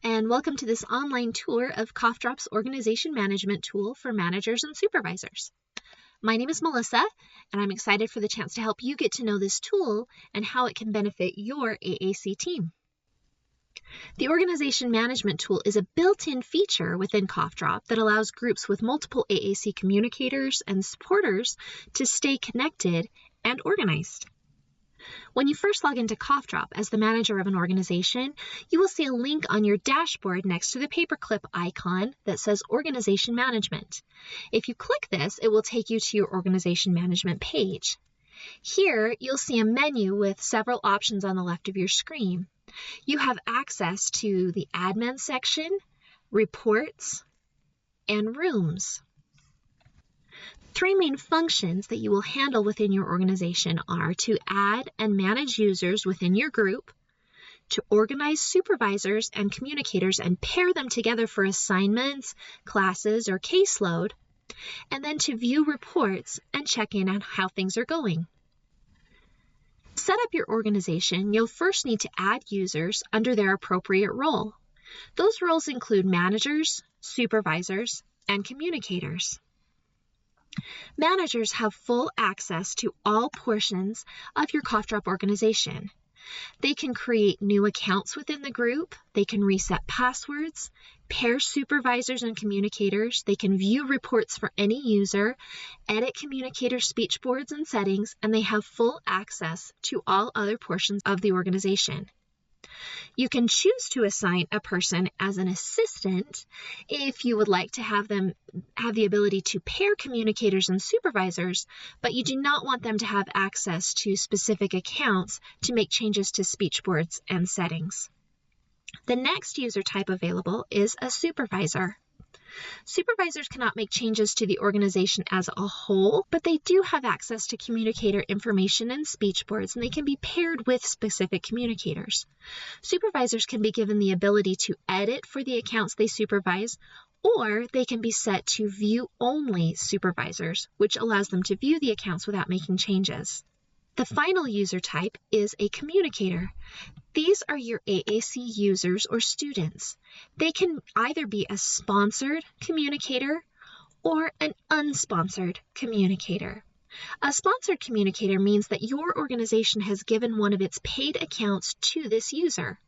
and welcome to this online tour of CoughDrop's Organization Management Tool for managers and supervisors. My name is Melissa, and I'm excited for the chance to help you get to know this tool and how it can benefit your AAC team. The Organization Management Tool is a built-in feature within CoughDrop that allows groups with multiple AAC communicators and supporters to stay connected and organized. When you first log into CoughDrop as the manager of an organization, you will see a link on your dashboard next to the paperclip icon that says Organization Management. If you click this, it will take you to your Organization Management page. Here, you'll see a menu with several options on the left of your screen. You have access to the Admin section, Reports, and Rooms. Three main functions that you will handle within your organization are to add and manage users within your group, to organize supervisors and communicators and pair them together for assignments, classes, or caseload, and then to view reports and check in on how things are going. To set up your organization, you'll first need to add users under their appropriate role. Those roles include managers, supervisors, and communicators. Managers have full access to all portions of your CoughDrop organization. They can create new accounts within the group, they can reset passwords, pair supervisors and communicators, they can view reports for any user, edit communicator speech boards and settings, and they have full access to all other portions of the organization. You can choose to assign a person as an assistant if you would like to have them have the ability to pair communicators and supervisors, but you do not want them to have access to specific accounts to make changes to speech boards and settings. The next user type available is a supervisor. Supervisors cannot make changes to the organization as a whole, but they do have access to communicator information and speech boards, and they can be paired with specific communicators. Supervisors can be given the ability to edit for the accounts they supervise, or they can be set to view-only supervisors, which allows them to view the accounts without making changes. The final user type is a communicator. These are your AAC users or students. They can either be a sponsored communicator or an unsponsored communicator. A sponsored communicator means that your organization has given one of its paid accounts to this user.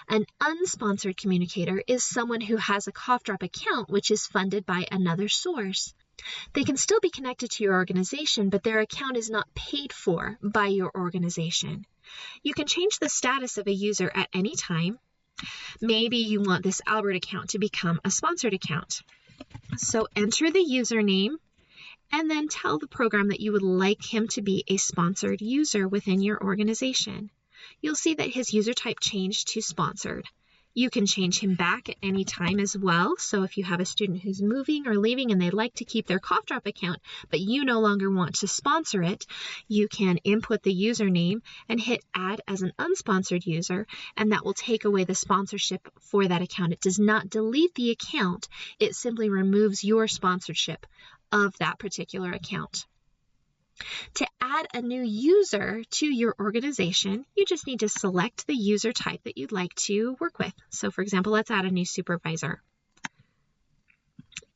An unsponsored communicator is someone who has a CoughDrop account which is funded by another source. They can still be connected to your organization, but their account is not paid for by your organization. You can change the status of a user at any time. Maybe you want this Albert account to become a sponsored account. So enter the username and then tell the program that you would like him to be a sponsored user within your organization. You'll see that his user type changed to sponsored. You can change him back at any time as well. So if you have a student who's moving or leaving and they'd like to keep their CoughDrop account, but you no longer want to sponsor it, you can input the username and hit add as an unsponsored user, and that will take away the sponsorship for that account. It does not delete the account. It simply removes your sponsorship of that particular account. To add a new user to your organization, you just need to select the user type that you'd like to work with. So for example, let's add a new supervisor.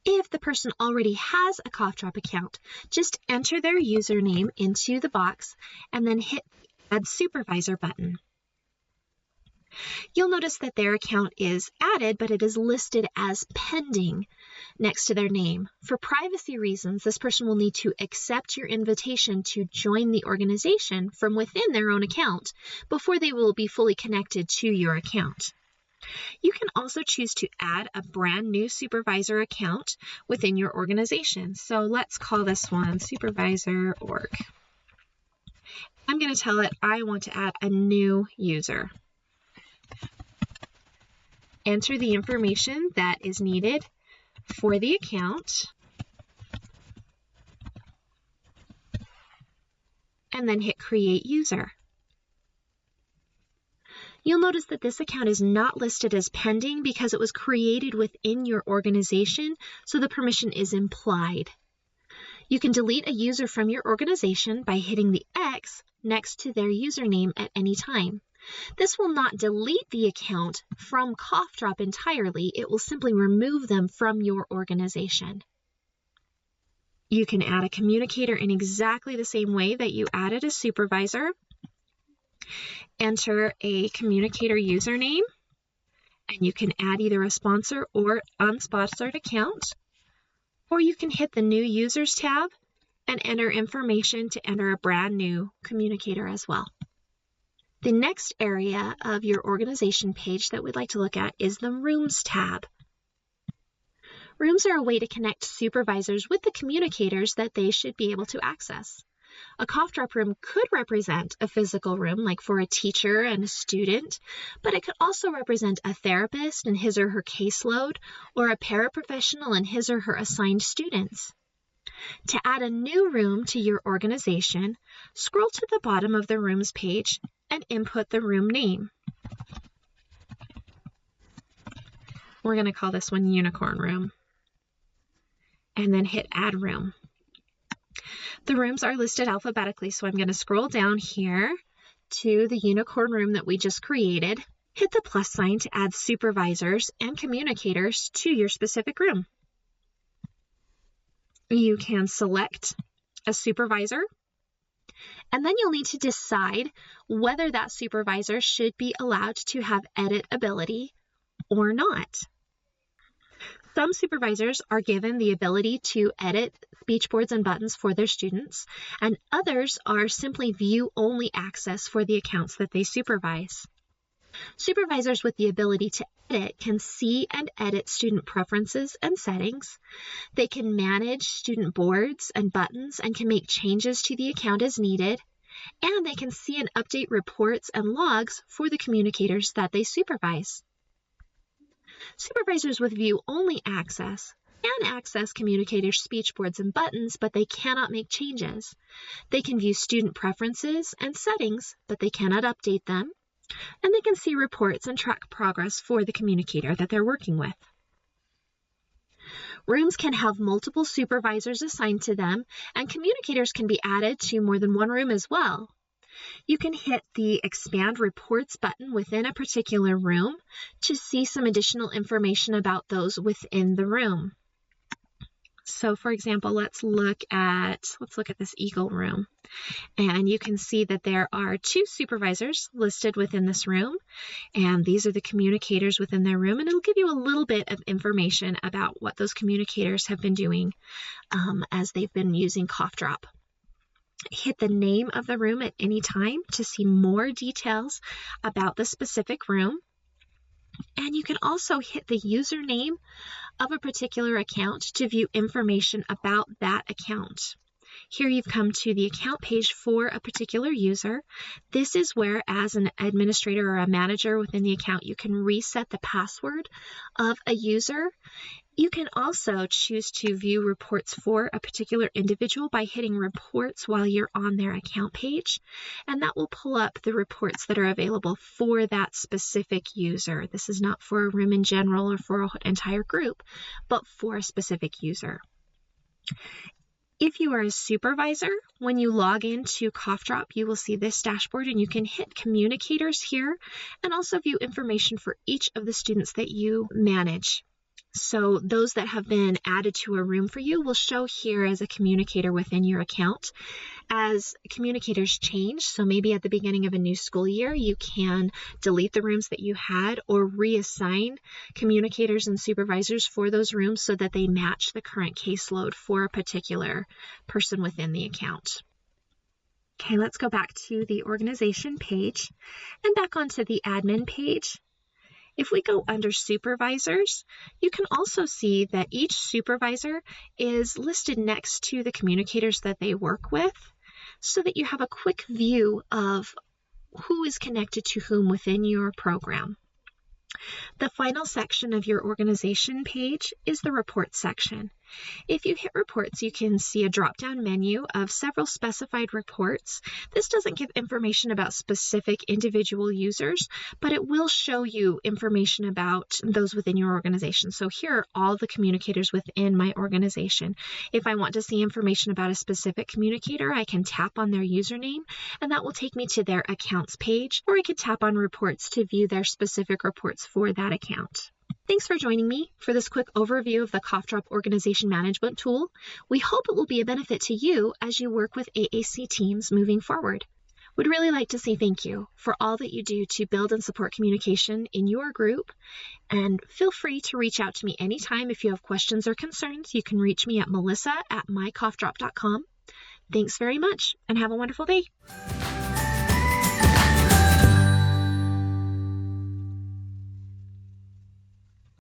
If the person already has a CoughDrop account, just enter their username into the box and then hit the Add Supervisor button. You'll notice that their account is added, but it is listed as pending next to their name. For privacy reasons, this person will need to accept your invitation to join the organization from within their own account before they will be fully connected to your account. You can also choose to add a brand new supervisor account within your organization. So let's call this one Supervisor Org. I'm going to tell it I want to add a new user. Enter the information that is needed for the account, and then hit Create User. You'll notice that this account is not listed as pending because it was created within your organization, so the permission is implied. You can delete a user from your organization by hitting the X next to their username at any time. This will not delete the account from CoughDrop entirely. It will simply remove them from your organization. You can add a communicator in exactly the same way that you added a supervisor. Enter a communicator username, and you can add either a sponsor or unsponsored account, or you can hit the New Users tab and enter information to enter a brand new communicator as well. The next area of your organization page that we'd like to look at is the Rooms tab. Rooms are a way to connect supervisors with the communicators that they should be able to access. A CoughDrop room could represent a physical room, like for a teacher and a student, but it could also represent a therapist and his or her caseload, or a paraprofessional and his or her assigned students. To add a new room to your organization, scroll to the bottom of the Rooms page and input the room name. We're going to call this one Unicorn Room, and then hit Add Room. The rooms are listed alphabetically, so I'm going to scroll down here to the Unicorn Room that we just created. Hit the plus sign to add supervisors and communicators to your specific room. You can select a supervisor, and then you'll need to decide whether that supervisor should be allowed to have edit ability or not. Some supervisors are given the ability to edit speech boards and buttons for their students, and others are simply view-only access for the accounts that they supervise. Supervisors with the ability to edit can see and edit student preferences and settings. They can manage student boards and buttons and can make changes to the account as needed, and they can see and update reports and logs for the communicators that they supervise. Supervisors with view-only access can access communicators' speech boards and buttons, but they cannot make changes. They can view student preferences and settings, but they cannot update them. And they can see reports and track progress for the communicator that they're working with. Rooms can have multiple supervisors assigned to them, and communicators can be added to more than one room as well. You can hit the Expand Reports button within a particular room to see some additional information about those within the room. So for example, let's look at this Eagle room. And you can see that there are 2 supervisors listed within this room, and these are the communicators within their room, and it'll give you a little bit of information about what those communicators have been doing as they've been using CoughDrop. Hit the name of the room at any time to see more details about the specific room. And you can also hit the username of a particular account to view information about that account. Here you've come to the account page for a particular user. This is where, as an administrator or a manager within the account, you can reset the password of a user. You can also choose to view reports for a particular individual by hitting Reports while you're on their account page, and that will pull up the reports that are available for that specific user. This is not for a room in general or for an entire group, but for a specific user. If you are a supervisor, when you log into CoughDrop, you will see this dashboard, and you can hit Communicators here and also view information for each of the students that you manage. So those that have been added to a room for you will show here as a communicator within your account. As communicators change, so maybe at the beginning of a new school year, you can delete the rooms that you had or reassign communicators and supervisors for those rooms so that they match the current caseload for a particular person within the account. Okay, let's go back to the organization page and back onto the admin page. If we go under supervisors, you can also see that each supervisor is listed next to the communicators that they work with, so that you have a quick view of who is connected to whom within your program. The final section of your organization page is the Reports section. If you hit reports, you can see a drop-down menu of several specified reports. This doesn't give information about specific individual users, but it will show you information about those within your organization. So here are all the communicators within my organization. If I want to see information about a specific communicator, I can tap on their username, and that will take me to their accounts page, or I could tap on reports to view their specific reports for that account. Thanks for joining me for this quick overview of the CoughDrop Organization Management Tool. We hope it will be a benefit to you as you work with AAC teams moving forward. We'd really like to say thank you for all that you do to build and support communication in your group. And feel free to reach out to me anytime if you have questions or concerns. You can reach me at melissa@mycoughdrop.com. Thanks very much and have a wonderful day.